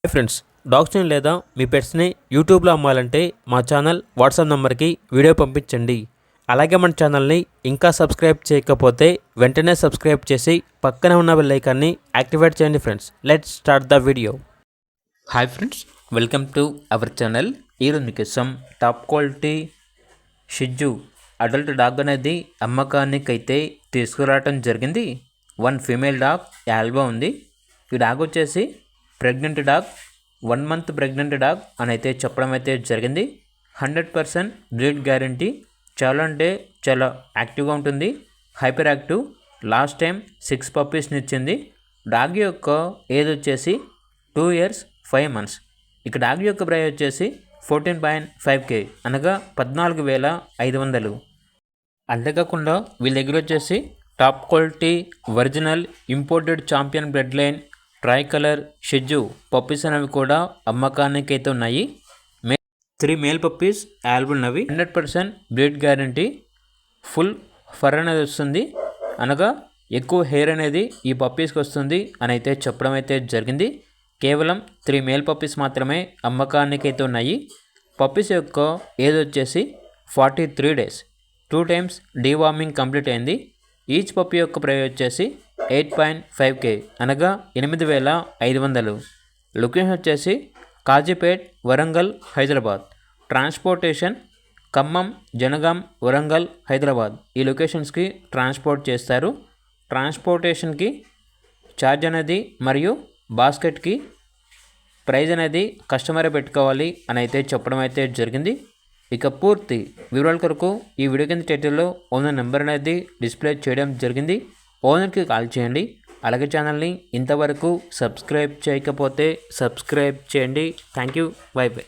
Hi friends, డాగ్స్ని లేదా మీ పెట్స్ని యూట్యూబ్లో అమ్మాలంటే మా ఛానల్ వాట్సాప్ నెంబర్కి వీడియో పంపించండి. అలాగే మన ఛానల్ని ఇంకా సబ్స్క్రైబ్ చేయకపోతే వెంటనే సబ్స్క్రైబ్ చేసి పక్కనే ఉన్న బెల్ ఐకాన్ని యాక్టివేట్ చేయండి. Friends, let's start the video. Hi friends, welcome to our channel. ఈరోజు మీకోసం టాప్ క్వాలిటీ షిజ్జు అడల్ట్ డాగ్ అనేది అమ్మకానికి అయితే తీసుకురావడం జరిగింది. వన్ ఫీమేల్ డాగ్ ఆల్బా ఉంది. ఈ డాగ్ వచ్చేసి pregnant dog, 1 month pregnant dog అని అయితే చెప్పడం అయితే జరిగింది. 100% బ్రీడ్ గ్యారంటీ. చాలా అంటే చాలా యాక్టివ్గా ఉంటుంది, హైపర్ యాక్టివ్. లాస్ట్ టైం 6 పప్పీస్ని ఇచ్చింది. డాగ్ యొక్క ఏజ్ వచ్చేసి 2 years 5 months. ఇక డాగ్ యొక్క ప్రైస్ వచ్చేసి 14.5K అనగా 14,500. అంతేకాకుండా వీళ్ళ దగ్గర వచ్చేసి top quality original imported champion blood line tri colour షిజ్జు పప్పీస్ అనేవి కూడా అమ్మకానికి అయితే ఉన్నాయి. 3 మేల్ పప్పీస్ ఆల్బుల్ ఉన్నవి. 100% బ్రీడ్ గ్యారంటీ. ఫుల్ ఫర్ అనేది వస్తుంది, అనగా ఎక్కువ హెయిర్ అనేది ఈ పప్పీస్కి వస్తుంది అని అయితే చెప్పడం అయితే జరిగింది. కేవలం 3 మేల్ పప్పీస్ మాత్రమే అమ్మకానికి అయితే ఉన్నాయి. పప్పీస్ యొక్క ఏజ్ వచ్చేసి 43 days. 2 times డీవార్మింగ్ కంప్లీట్ అయింది. ఈచ్ పప్పీ యొక్క ప్రైస్ వచ్చేసి 8.5K అనగా 8,500. లొకేషన్ వచ్చేసి కాజీపేట్, వరంగల్, హైదరాబాద్. ట్రాన్స్పోర్టేషన్ ఖమ్మం, జనగాం, వరంగల్, హైదరాబాద్ ఈ లొకేషన్స్కి ట్రాన్స్పోర్ట్ చేస్తారు. ట్రాన్స్పోర్టేషన్కి ఛార్జ్ అనేది మరియు బాస్కెట్కి ప్రైజ్ అనేది కస్టమరే పెట్టుకోవాలి అని అయితే చెప్పడం అయితే జరిగింది. ఇక పూర్తి వివరాల కొరకు ఈ వీడియో కింద టైటిల్లో ఓనర్ నెంబర్ అనేది డిస్ప్లే చేయడం జరిగింది. ఓనర్కి కాల్ చేయండి. అలాగే ఛానల్ని ఇంతవరకు సబ్స్క్రైబ్ చేయకపోతే సబ్స్క్రైబ్ చేయండి. Thank you. By by.